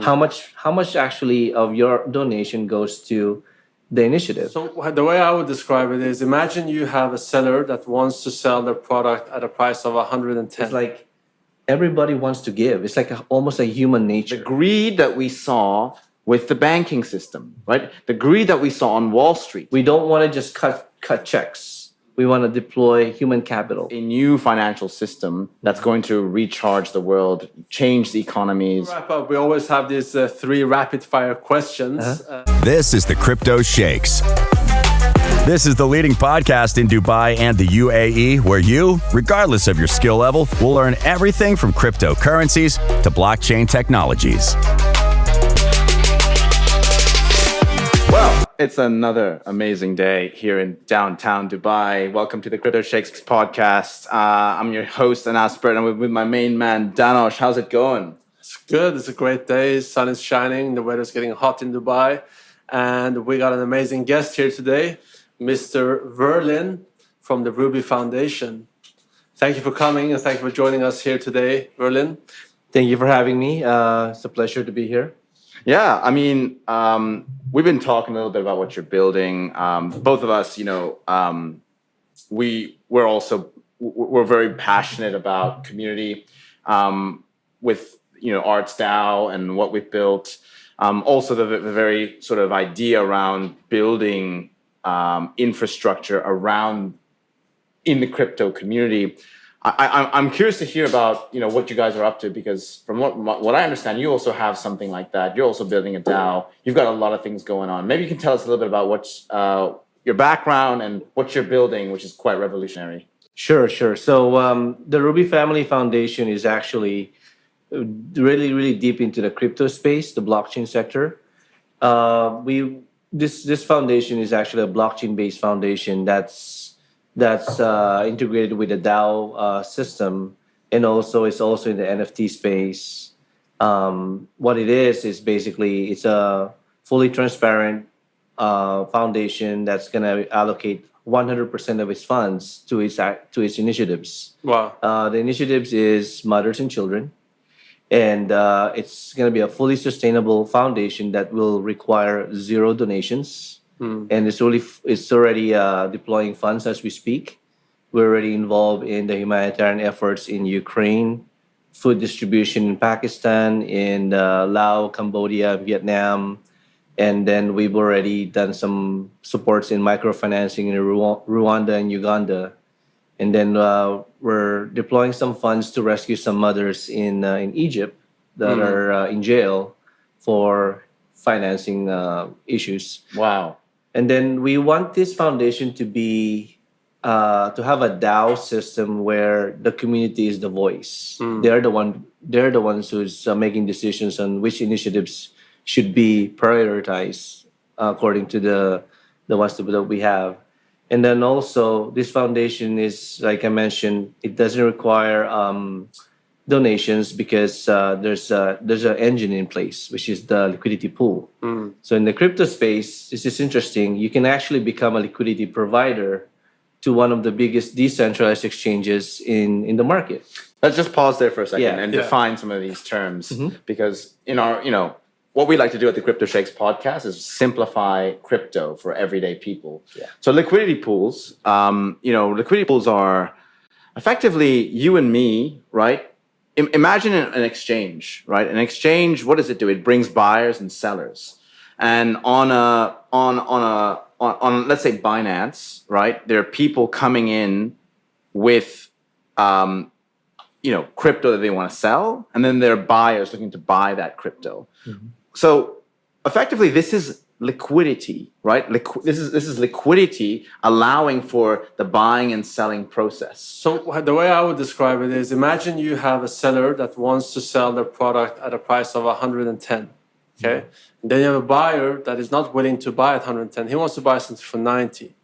How much actually of your donation goes to the initiative? So the way I would describe it is, imagine you have a seller that wants to sell their product at a price of 110. It's like everybody wants to give. It's like almost a human nature. The greed that we saw with the banking system, right? The greed that we saw on Wall Street. We don't want to just cut checks. We want to deploy human capital. A new financial system that's going to recharge the world, change the economies. To wrap up, we always have these 3 rapid-fire questions. This is the Crypto Sheikhs. This is the leading podcast in Dubai and the UAE, where you, regardless of your skill level, will learn everything from cryptocurrencies to blockchain technologies. Well, it's another amazing day here in downtown Dubai. Welcome to the Crypto Sheikhs Podcast. I'm your host, Anas Bird, and I'm with my main man, Danosh. How's it going? It's good. It's a great day. Sun is shining. The weather's getting hot in Dubai. And we got an amazing guest here today, Mr. Verlin from the Ruby Foundation. Thank you for coming and thank you for joining us here today, Verlin. Thank you for having me. It's a pleasure to be here. Yeah, I mean, we've been talking a little bit about what you're building. Both of us, we're very passionate about community with, Arts DAO and what we've built. Also, the very sort of idea around building infrastructure around in the crypto community. I'm curious to hear about what you guys are up to, because from what I understand, you also have something like that. You're also building a DAO. You've got a lot of things going on. Maybe you can tell us a little bit about what's your background and what you're building, which is quite revolutionary. Sure. So the Ruby Family Foundation is actually really, really deep into the crypto space, the blockchain sector. This foundation is actually a blockchain-based foundation that's integrated with the DAO system, and also it's also in the NFT space. What it is basically it's a fully transparent foundation that's going to allocate 100% of its funds to its initiatives. Wow. The initiatives is mothers and children, and it's going to be a fully sustainable foundation that will require 0 donations. And it's already deploying funds as we speak. We're already involved in the humanitarian efforts in Ukraine, food distribution in Pakistan, in Laos, Cambodia, Vietnam, and then we've already done some supports in microfinancing in Rwanda and Uganda, and then we're deploying some funds to rescue some mothers in Egypt that are in jail for financing issues. Wow. And then we want this foundation to be to have a DAO system where the community is the voice. They're the ones who's making decisions on which initiatives should be prioritized according to the ones that we have. And then also this foundation is, like I mentioned, it doesn't require donations because there's an engine in place, which is the liquidity pool. So in the crypto space, this is interesting. You can actually become a liquidity provider to one of the biggest decentralized exchanges in the market. Let's just pause there for a second and Yeah. define some of these terms, because in our, what we like to do at the Crypto Sheikhs Podcast is simplify crypto for everyday people. Yeah. So liquidity pools, liquidity pools are effectively you and me, right? Imagine an exchange, right? An exchange, what does it do? It brings buyers and sellers. And on let's say Binance, right? There are people coming in with crypto that they want to sell, and then there are buyers looking to buy that crypto. So effectively, this is liquidity, right? This is liquidity allowing for the buying and selling process. So the way I would describe it is, imagine you have a seller that wants to sell their product at a price of 110. Okay. And then you have a buyer that is not willing to buy at 110. He wants to buy something for 90.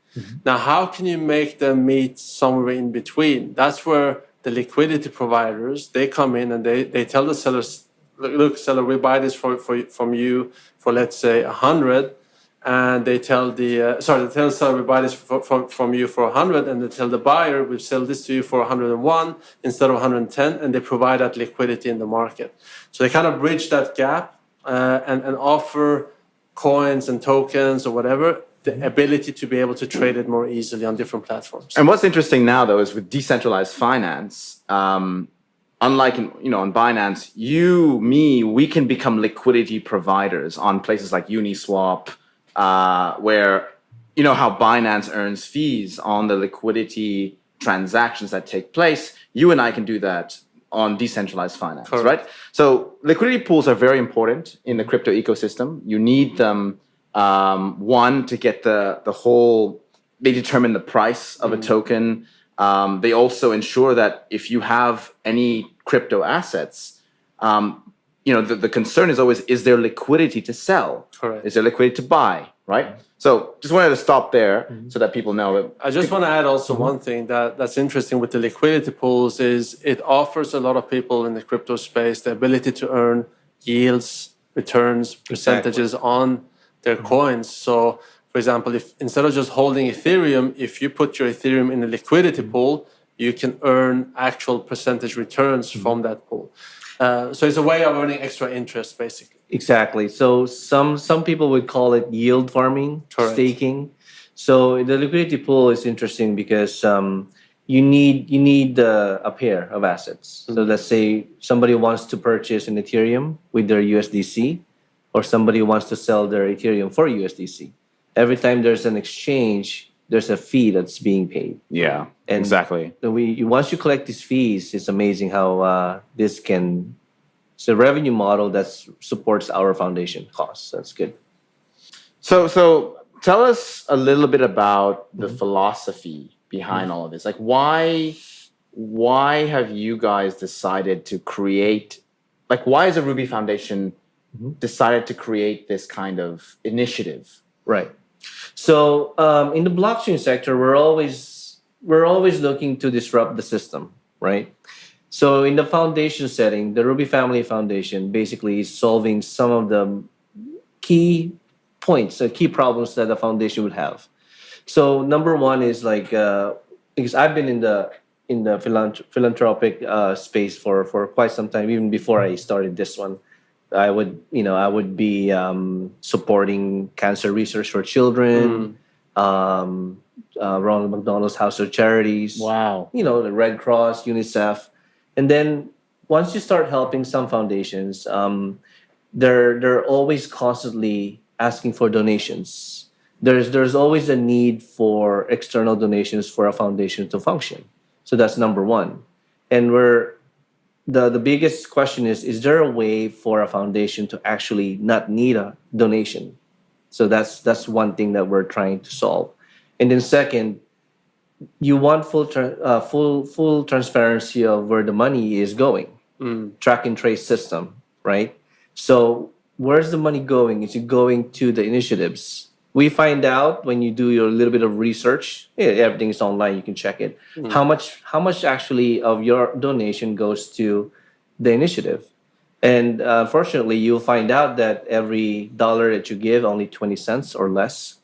Now, how can you make them meet somewhere in between? That's where the liquidity providers, they come in and they tell the sellers, look, seller, we buy this from you for, let's say, 100. And they tell the seller, we buy this from you for 100. And they tell the buyer, we sell this to you for 101 instead of 110. And they provide that liquidity in the market. So they kind of bridge that gap and offer coins and tokens or whatever, the ability to be able to trade it more easily on different platforms. And what's interesting now, though, is with decentralized finance, unlike on Binance, we can become liquidity providers on places like Uniswap, where how Binance earns fees on the liquidity transactions that take place. You and I can do that on decentralized finance, Correct. right? So liquidity pools are very important in the crypto ecosystem. You need them, one, to get the whole, they determine the price of a token. They also ensure that if you have any crypto assets, the concern is always, is there liquidity to sell? Correct. Is there liquidity to buy, right? So just wanted to stop there so that people know that. I just want to add also one thing that's interesting with the liquidity pools is it offers a lot of people in the crypto space the ability to earn yields, returns, percentages on their coins. So, for example, if instead of just holding Ethereum, if you put your Ethereum in a liquidity pool, you can earn actual percentage returns from that pool. So it's a way of earning extra interest, basically. Exactly. So some people would call it yield farming, Correct. staking. So the liquidity pool is interesting because you need a pair of assets. So let's say somebody wants to purchase an Ethereum with their USDC, or somebody wants to sell their Ethereum for USDC. Every time there's an exchange, there's a fee that's being paid. Yeah, And exactly. Once you collect these fees, it's amazing how it's a revenue model that supports our foundation costs. That's good. So tell us a little bit about the philosophy behind all of this. Like, why have you guys decided to create? Like, why is the Ruby Foundation decided to create this kind of initiative? Right. So in the blockchain sector, we're always looking to disrupt the system, right? So in the foundation setting, the Ruby Family Foundation basically is solving some of the key points, key problems that the foundation would have. So number one is because I've been in the philanthropic space for quite some time, even before I started this one. I would be supporting cancer research for children, Ronald McDonald's House of Charities. Wow. The Red Cross, UNICEF. And then once you start helping some foundations, they're always constantly asking for donations. There's always a need for external donations for a foundation to function. So that's number one. And the biggest question is there a way for a foundation to actually not need a donation? So that's one thing that we're trying to solve. And then second, you want full transparency of where the money is going. Track and trace system, right? So where's the money going? Is it going to the initiatives? We find out when you do your little bit of research. Everything is online. You can check it. How much actually of your donation goes to the initiative? And unfortunately, you'll find out that every dollar that you give, only 20 cents or less,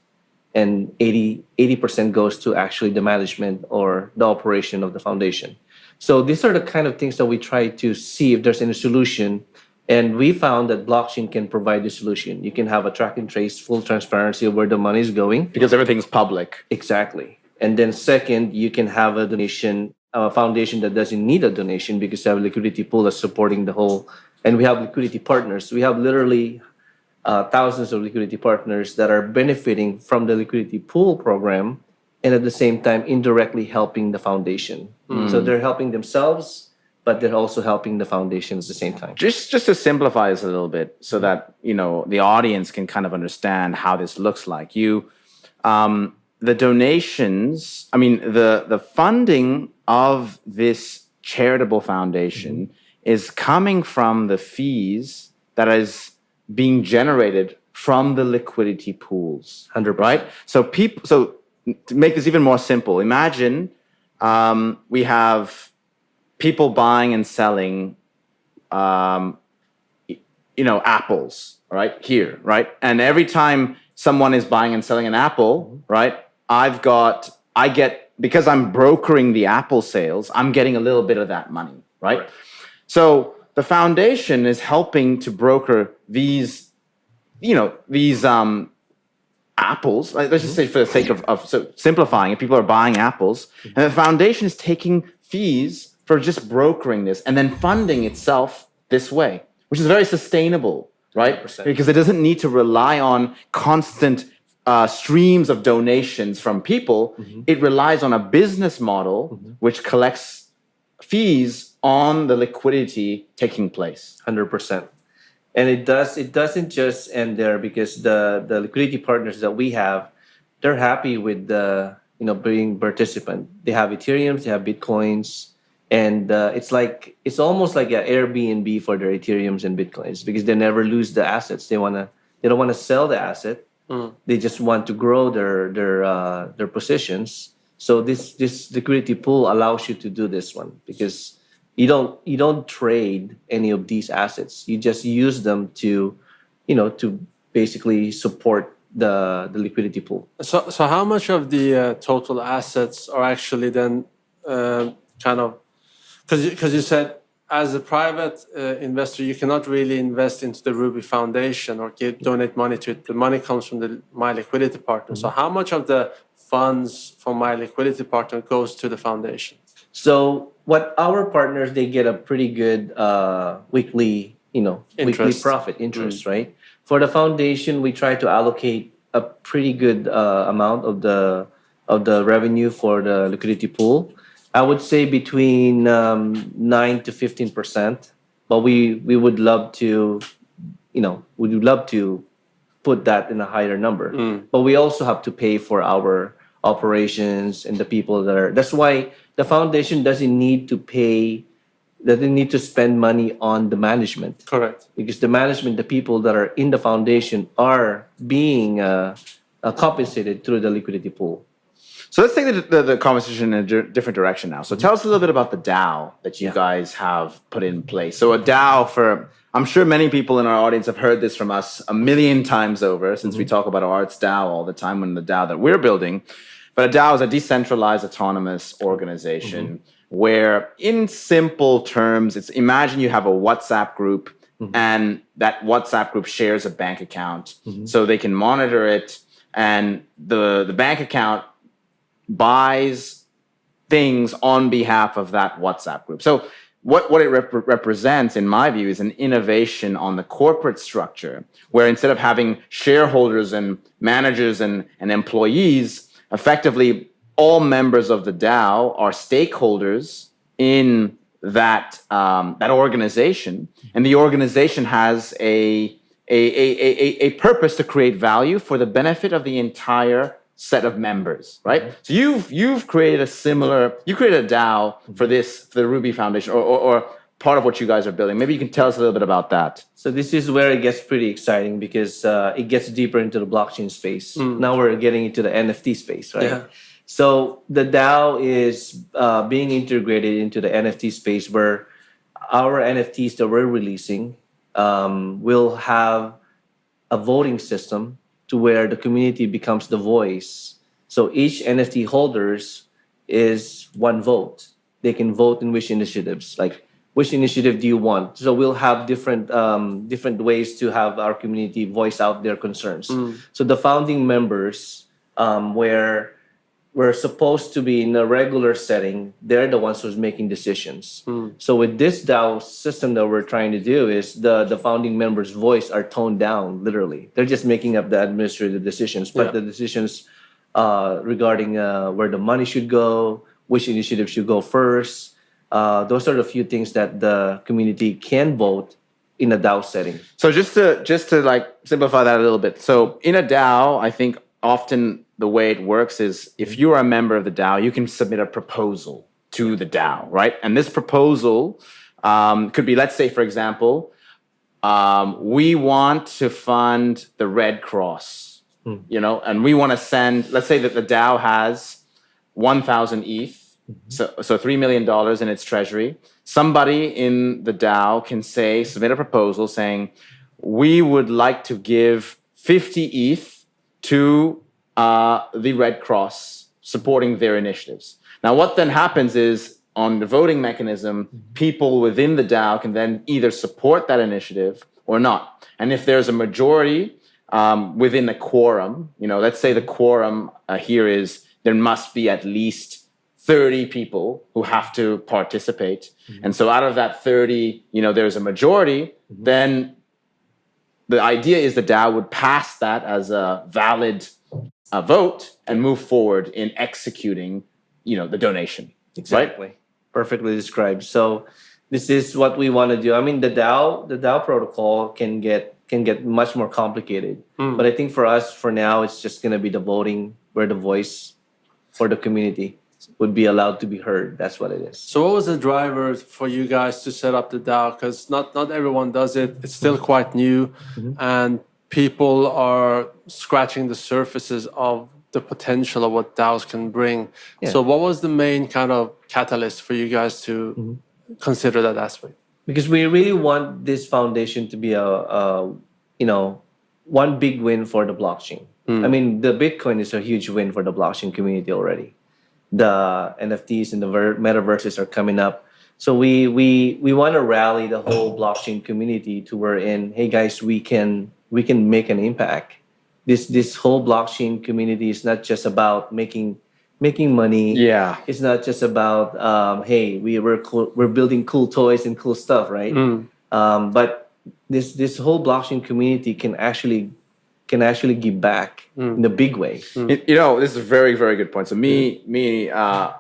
and 80% goes to actually the management or the operation of the foundation. So these are the kind of things that we try to see if there's any solution. And we found that blockchain can provide the solution. You can have a track and trace, full transparency of where the money is going. Because everything's public. Exactly. And then second, you can have a foundation that doesn't need a donation because you have a liquidity pool that's supporting the whole. And we have liquidity partners. We have literally thousands of liquidity partners that are benefiting from the liquidity pool program and at the same time indirectly helping the foundation. So they're helping themselves, but they're also helping the foundation at the same time. Just to simplify this a little bit so that, the audience can kind of understand how this looks like. The donations, the funding of this charitable foundation is coming from the fees that is being generated from the liquidity pools. 100%. Right? So to make this even more simple, imagine we have people buying and selling apples, right? Here, right? And every time someone is buying and selling an apple, right? Because I'm brokering the apple sales, I'm getting a little bit of that money, right? So the foundation is helping to broker these, apples. Let's just say, for the sake of simplifying it, people are buying apples, and the foundation is taking fees for just brokering this and then funding itself this way, which is very sustainable, right? 100%. Because it doesn't need to rely on constant streams of donations from people. It relies on a business model which collects fees on the liquidity taking place. 100%. And it doesn't just end there, because the liquidity partners that we have, they're happy with being participant. They have Ethereum, they have Bitcoins, and it's almost like an Airbnb for their Ethereums and Bitcoins, because they never lose the assets. They don't want to sell the asset. They just want to grow their positions. So this liquidity pool allows you to do this one, because you don't trade any of these assets. You just use them to basically support the liquidity pool. So how much of the total assets are actually then because you said, as a private investor, you cannot really invest into the Ruby Foundation or donate money to it. The money comes from the My Liquidity partner. So how much of the funds from My Liquidity partner goes to the foundation? So what our partners, they get a pretty good weekly profit interest, right? For the foundation, we try to allocate a pretty good amount of the revenue for the liquidity pool. I would say between 9 to 15%, but we would love to, put that in a higher number. But we also have to pay for our operations and the people that are. That's why the foundation doesn't need to spend money on the management. Correct. Because the management, the people that are in the foundation, are being compensated through the liquidity pool. So let's take the conversation in a different direction now. So tell us a little bit about the DAO that you guys have put in place. So a DAO, I'm sure many people in our audience have heard this from us a million times over, since we talk about Arts DAO all the time, when the DAO that we're building. But a DAO is a decentralized autonomous organization where, in simple terms, imagine you have a WhatsApp group and that WhatsApp group shares a bank account so they can monitor it, and the bank account buys things on behalf of that WhatsApp group. So what it represents, in my view, is an innovation on the corporate structure, where instead of having shareholders and managers and employees, effectively all members of the DAO are stakeholders in that organization, and the organization has a purpose to create value for the benefit of the entire set of members, right? So you've created you created a DAO for the Ruby Foundation, or part of what you guys are building. Maybe you can tell us a little bit about that. So this is where it gets pretty exciting, because it gets deeper into the blockchain space. Now we're getting into the NFT space, right? Yeah. So the DAO is being integrated into the NFT space, where our NFTs that we're releasing will have a voting system to where the community becomes the voice. So each NFT holders is one vote. They can vote in which initiatives, like which initiative do you want? So we'll have different ways to have our community voice out their concerns. So the founding members, where we're supposed to be in a regular setting, they're the ones who's making decisions. So with this DAO system that we're trying to do, is the founding members' voice are toned down, literally. They're just making up the administrative decisions, but the decisions regarding where the money should go, which initiative should go first, those are the few things that the community can vote in a DAO setting. So just to like simplify that a little bit. So in a DAO, I think often the way it works is, if you are a member of the DAO, you can submit a proposal to the DAO, right? And this proposal could be, let's say, for example, we want to fund the Red Cross, and we want to send, let's say that the DAO has 1,000 ETH, so $3 million in its treasury. Somebody in the DAO can submit a proposal saying, we would like to give 50 ETH to the Red Cross, supporting their initiatives. Now, what then happens is on the voting mechanism, people within the DAO can then either support that initiative or not. And if there's a majority within the quorum, let's say the quorum here is there must be at least 30 people who have to participate. And so out of that 30, there's a majority, then the idea is the DAO would pass that as a valid vote and move forward in executing, the donation. Exactly. Right? Perfectly described. So this is what we want to do. I mean, the DAO protocol can get much more complicated. But I think for us, for now, it's just going to be the voting where the voice for the community would be allowed to be heard. That's what it is. So what was the driver for you guys to set up the DAO? Because not everyone does it. It's still quite new, and people are scratching the surfaces of the potential of what DAOs can bring. Yeah. So what was the main kind of catalyst for you guys to consider that aspect? Because we really want this foundation to be a one big win for the blockchain. I mean, the Bitcoin is a huge win for the blockchain community already. The NFTs and the metaverses are coming up. So we want to rally the whole blockchain community to where hey guys, we can make an impact. This whole blockchain community is not just about making money. Yeah. It's not just about hey, we're building cool toys and cool stuff, right? But this whole blockchain community can actually give back in a big way. This is a very, very good point. So I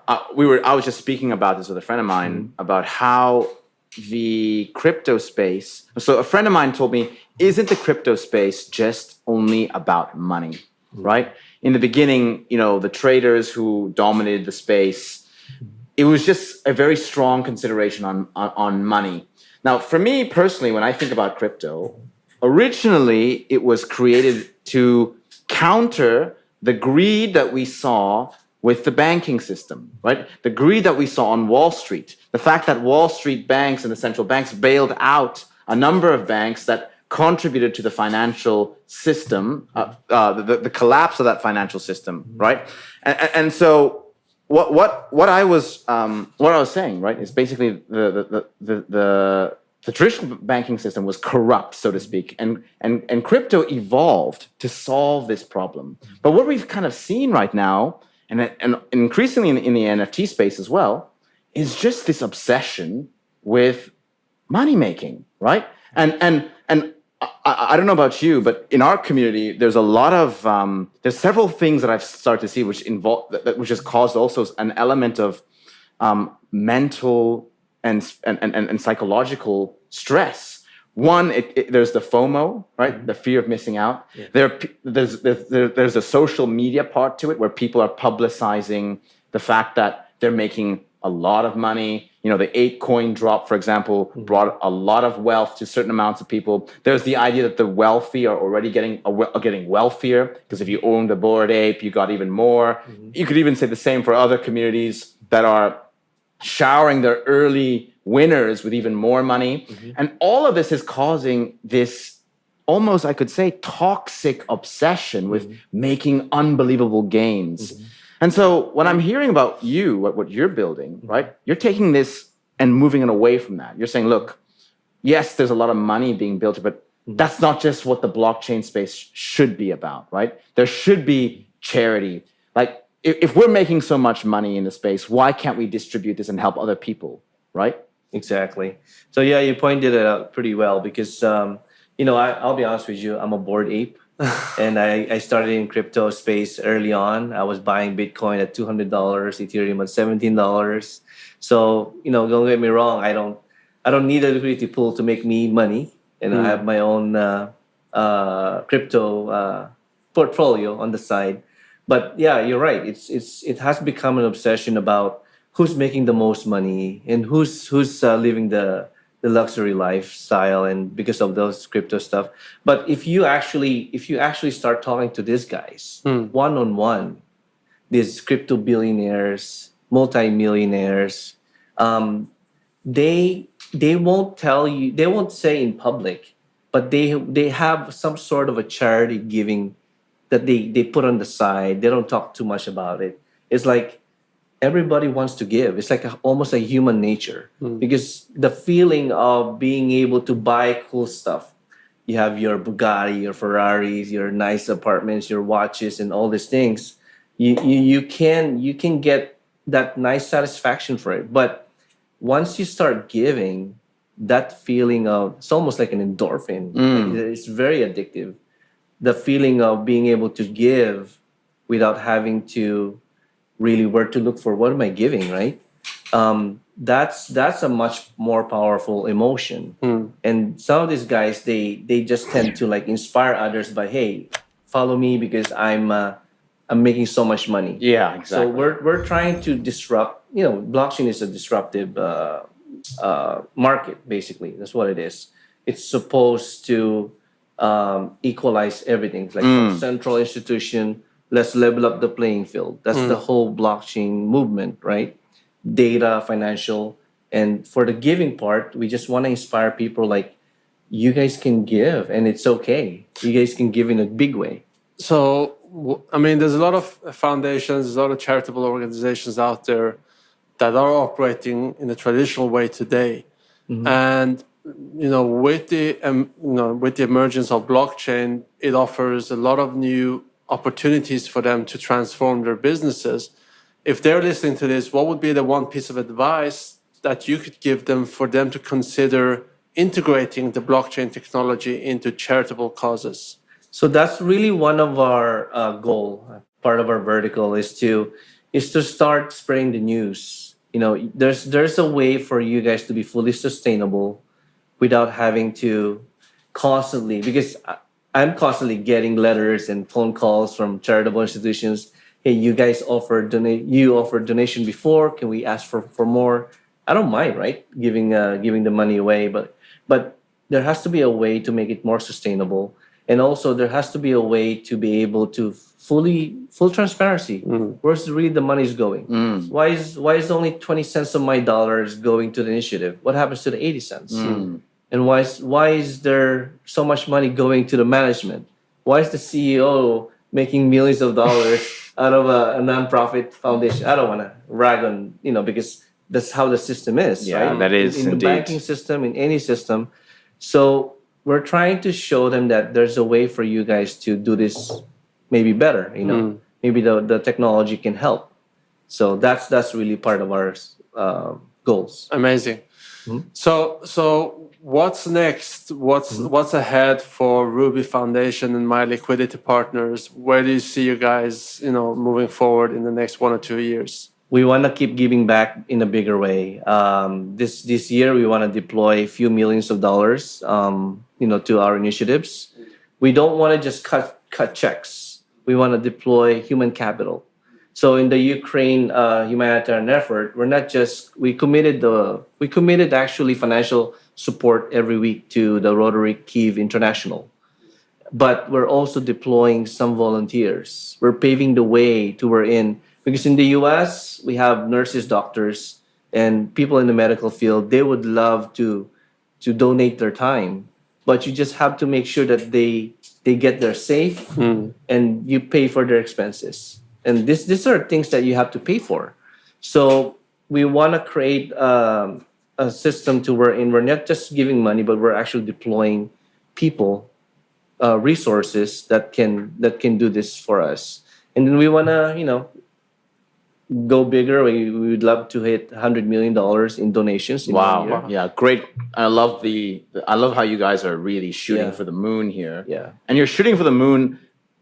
was just speaking about this with a friend of mine about how the crypto space. So a friend of mine told me, isn't the crypto space just only about money, right? In the beginning, the traders who dominated the space, it was just a very strong consideration on money. Now, for me personally, when I think about crypto, originally, it was created to counter the greed that we saw with the banking system, right? The greed that we saw on Wall Street, the fact that Wall Street banks and the central banks bailed out a number of banks that contributed to the financial system, the collapse of that financial system, right? And so what I was saying, right, is basically the traditional banking system was corrupt, so to speak, and crypto evolved to solve this problem. But what we've kind of seen right now, and increasingly in the NFT space as well, is just this obsession with money making, right? And I don't know about you, but in our community, there's a lot of there's several things that I've started to see which has caused also an element of mental and psychological stress. One, there's the FOMO, right? The fear of missing out. Yeah. There's a social media part to it where people are publicizing the fact that they're making a lot of money. The 8 drop, for example, brought a lot of wealth to certain amounts of people. There's the idea that the wealthy are already getting wealthier because if you own the Bored Ape, you got even more. You could even say the same for other communities that are showering their early winners with even more money. And all of this is causing this almost, I could say, toxic obsession with making unbelievable gains. And so when I'm hearing about what you're building, right, you're taking this and moving it away from that. You're saying, look, yes, there's a lot of money being built, but that's not just what the blockchain space should be about, right? There should be charity. Like, if we're making so much money in the space, why can't we distribute this and help other people, right? Exactly. So yeah, you pointed it out pretty well because, I'll be honest with you, I'm a Bored Ape. And I started in crypto space early on. I was buying Bitcoin at $200, Ethereum at $17. So, don't get me wrong, I don't need a liquidity pool to make me money. And I have my own crypto portfolio on the side. But yeah, you're right. It has become an obsession about who's making the most money and who's living the luxury lifestyle, and because of those crypto stuff. But if you actually start talking to these guys one-on-one, these crypto billionaires, multi-millionaires, they won't tell you, they won't say in public, but they have some sort of a charity giving that they put on the side. They don't talk too much about it. It's like, everybody wants to give. It's like almost a human nature because the feeling of being able to buy cool stuff. You have your Bugatti, your Ferraris, your nice apartments, your watches, and all these things. You can get that nice satisfaction for it. But once you start giving, that feeling of it's almost like an endorphin. It's very addictive. The feeling of being able to give without having to really where to look for what am I giving, right? That's a much more powerful emotion. And some of these guys, they just tend to like inspire others by, hey, follow me because I'm making so much money. Yeah, exactly. So we're trying to disrupt. Blockchain is a disruptive market. Basically, that's what it is. It's supposed to equalize everything. Like from central institution, let's level up the playing field. That's the whole blockchain movement, right? Data, financial, and for the giving part, we just want to inspire people like you guys can give, and it's okay. You guys can give in a big way. So, I mean, there's a lot of foundations, there's a lot of charitable organizations out there that are operating in the traditional way today, and with the emergence of blockchain, it offers a lot of new opportunities for them to transform their businesses. If they're listening to this, what would be the one piece of advice that you could give them for them to consider integrating the blockchain technology into charitable causes? So that's really one of our goal. Part of our vertical is to start spreading the news. There's a way for you guys to be fully sustainable without having to constantly, because I'm constantly getting letters and phone calls from charitable institutions. Hey, you guys offered donation before. Can we ask for more? I don't mind, right? Giving the money away, but there has to be a way to make it more sustainable, and also there has to be a way to be able to full transparency. Where's really the money is going? Why is only 20 cents of my dollars going to the initiative? What happens to the 80 cents? And why is there so much money going to the management? Why is the CEO making millions of dollars out of a nonprofit foundation? I don't want to rag on, because that's how the system is, Yeah, right? that is in indeed. the banking system, in any system. So we're trying to show them that there's a way for you guys to do this maybe better, Maybe the technology can help. So that's really part of our goals. Amazing. So what's next? What's ahead for Ruby Foundation and My Liquidity partners? Where do you see you guys, moving forward in the next 1 or 2 years? We want to keep giving back in a bigger way. This year, we want to deploy a few millions of dollars, to our initiatives. We don't want to just cut checks. We want to deploy human capital. So in the Ukraine humanitarian effort, we committed actually financial support every week to the Rotary Kyiv International. But we're also deploying some volunteers. We're paving the way because in the US, we have nurses, doctors, and people in the medical field. They would love to donate their time, but you just have to make sure that they get there safe and you pay for their expenses. And these are things that you have to pay for. So we want to create a system to wherein we're not just giving money, but we're actually deploying people, resources that can do this for us. And then we want to, go bigger. We would love to hit $100 million in donations. In 1 year. Yeah, great. I love how you guys are really shooting for the moon here. Yeah. And you're shooting for the moon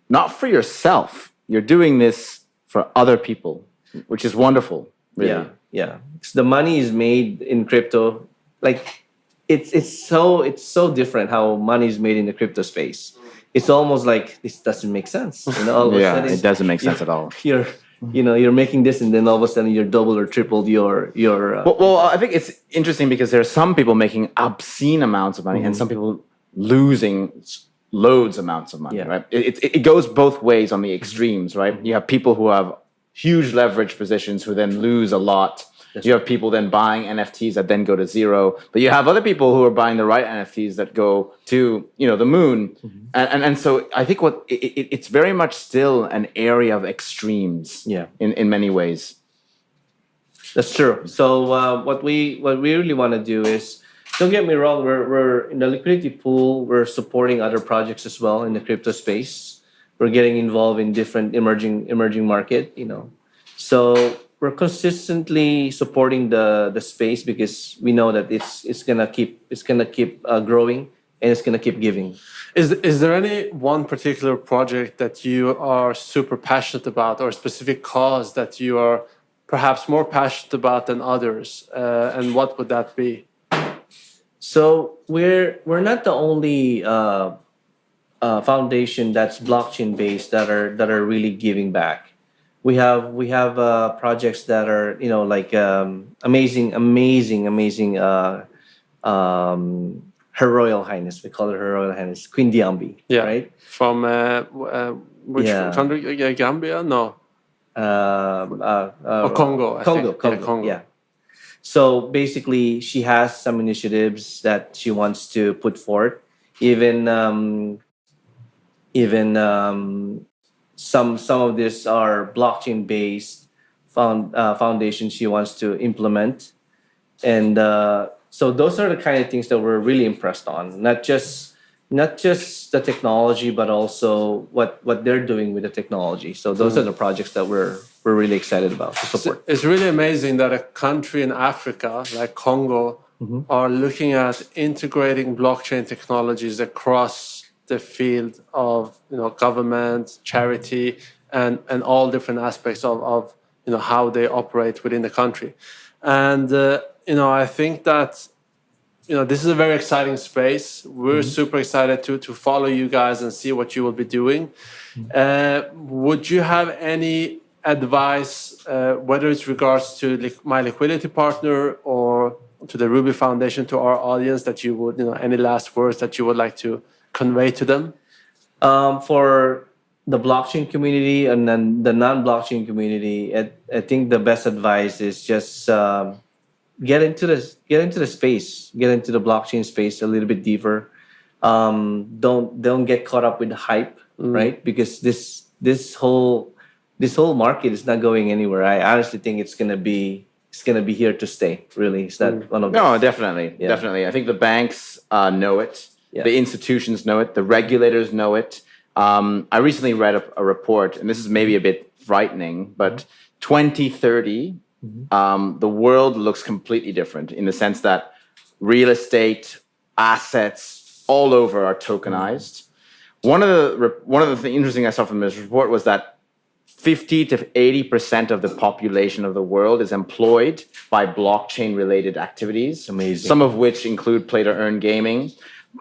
not for yourself. You're doing this for other people, which is wonderful. Really. Yeah. The money is made in crypto. Like it's so different how money is made in the crypto space. It's almost like this doesn't make sense. All of a sudden, it doesn't make sense at all. You're making this, and then all of a sudden you're doubled or tripled your. Well, I think it's interesting because there are some people making obscene amounts of money, and some people losing loads amounts of money. Right? It goes both ways on the extremes, right? You have people who have huge leverage positions who then lose a lot. You have people then buying NFTs that then go to zero, but you have other people who are buying the right NFTs that go to the moon, and so I think it's very much still an area of extremes. In many ways. That's true. So what we really want to do is, don't get me wrong, we're in the liquidity pool. We're supporting other projects as well in the crypto space. We're getting involved in different emerging market. So we're consistently supporting the space because we know that it's gonna keep growing and it's gonna keep giving. Is there any one particular project that you are super passionate about, or a specific cause that you are perhaps more passionate about than others? And what would that be? So we're not the only foundation that's blockchain based that are really giving back. We have projects that are like amazing. Her Royal Highness, we call it Her Royal Highness Queen Diambi, right? From which country? Gambia? No. Congo. Congo. Yeah. So basically, she has some initiatives that she wants to put forth. Even some of these are blockchain based foundations she wants to implement, and so those are the kind of things that we're really impressed on. Not just the technology, but also what they're doing with the technology. So those are the projects that we're really excited about to support. It's really amazing that a country in Africa like Congo are looking at integrating blockchain technologies across the field of government, charity, and all different aspects of how they operate within the country. And I think that this is a very exciting space. We're super excited to follow you guys and see what you will be doing. Would you have any advice, whether it's regards to my liquidity partner or to the Ruby Foundation, to our audience, that you would, any last words that you would like to convey to them? For the blockchain community and then the non-blockchain community, I think the best advice is just get into the space, get into the blockchain space a little bit deeper. Don't get caught up with the hype, right? Because this whole market is not going anywhere. I honestly think it's gonna be here to stay. Really, is that one of the... No, definitely. I think the banks know it. Yeah. The institutions know it. The regulators know it. I recently read a report, and this is maybe a bit frightening, but 2030, the world looks completely different in the sense that real estate, assets all over are tokenized. One of the things interesting I saw from this report was that 50 to 80% of the population of the world is employed by blockchain-related activities. Amazing. Some of which include play-to-earn gaming.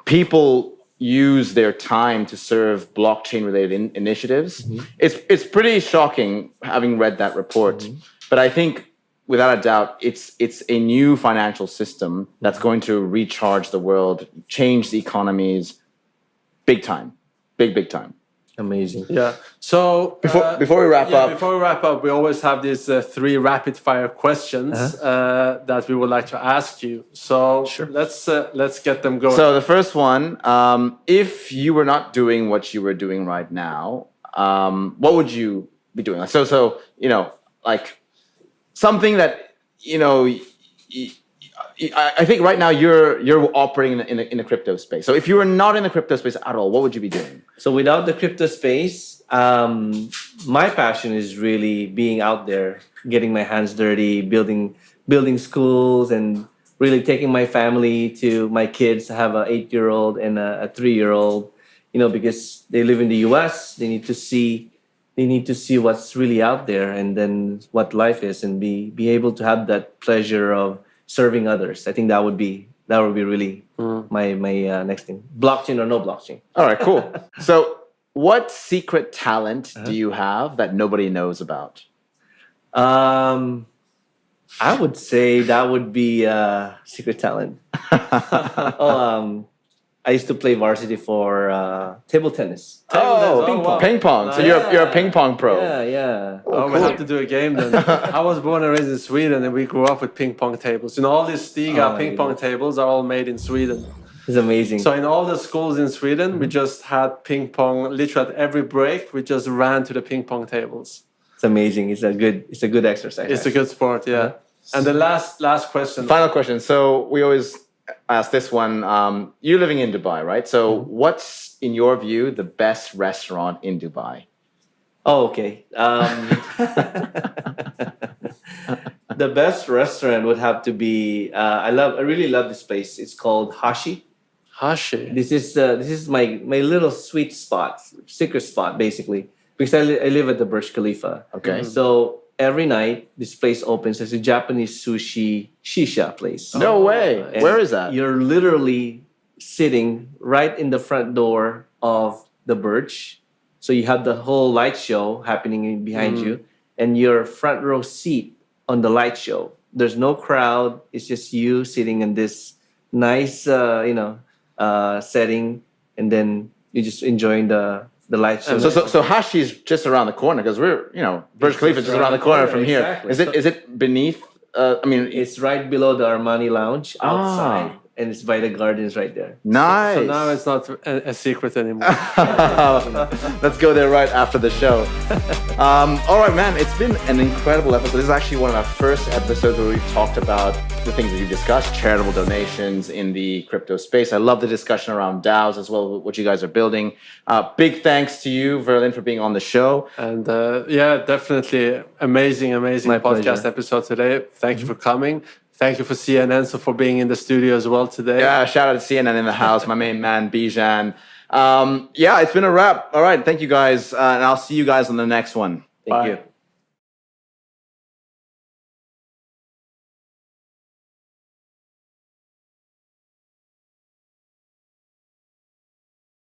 People use their time to serve blockchain-related initiatives. It's pretty shocking having read that report. But I think, without a doubt, it's a new financial system that's going to recharge the world, change the economies, big time, big time. Amazing. Yeah. So before we wrap up, we always have these 3 rapid fire questions that we would like to ask you. So sure. Let's get them going. So the first one, if you were not doing what you were doing right now, what would you be doing? So like something that I think right now you're operating in the crypto space. So if you were not in the crypto space at all, what would you be doing? So without the crypto space, my passion is really being out there, getting my hands dirty, building schools, and really taking my family to my kids. I have an 8-year-old and a 3-year-old, because they live in the US. They need to see what's really out there, and then what life is, and be able to have that pleasure of serving others. I think that would be really my next thing. Blockchain or no blockchain. All right, cool. So what secret talent do you have that nobody knows about? I would say that would be secret talent. I used to play varsity for table tennis. Ping pong. So you're a ping pong pro. Yeah. Cool. We have to do a game then. I was born and raised in Sweden, and we grew up with ping pong tables. All these Stiga ping pong tables are all made in Sweden. It's amazing. So in all the schools in Sweden, we just had ping pong. Literally at every break, we just ran to the ping pong tables. It's amazing. It's a good exercise. It's a good sport, yeah. And the last question. Final question. So we always ask this one. You're living in Dubai, right? So what's, in your view, the best restaurant in Dubai? Oh, okay. The best restaurant would have to be. I really love this place. It's called Hashi. Hashi. This is my little sweet spot, secret spot, basically, because I live at the Burj Khalifa. Okay. So every night this place opens as a Japanese sushi shisha place. No way. And Where is that? You're literally sitting right in the front door of the Burj. So you have the whole light show happening behind you, and your front row seat on the light show. There's no crowd. It's just you sitting in this nice, setting, and then you're just enjoying the light show. So Hashi is just around the corner because Burj Khalifa is just around the corner from here. Exactly. Is it beneath? It's right below the Armani Lounge outside, and it's by the gardens right there. Nice. So now it's not a secret anymore. Let's go there right after the show. All right, man. It's been an incredible episode. This is actually one of our first episodes where we've talked about the things that you discussed, charitable donations in the crypto space. I love the discussion around DAOs as well, what you guys are building. Big thanks to you, Verlin, for being on the show. And definitely amazing My podcast pleasure. episode today. Thank you for coming. Thank you for CNN, so for being in the studio as well today. Yeah, shout out to CNN in the house, my main man, Bijan. It's been a wrap. All right, thank you guys, and I'll see you guys on the next one. Thank you.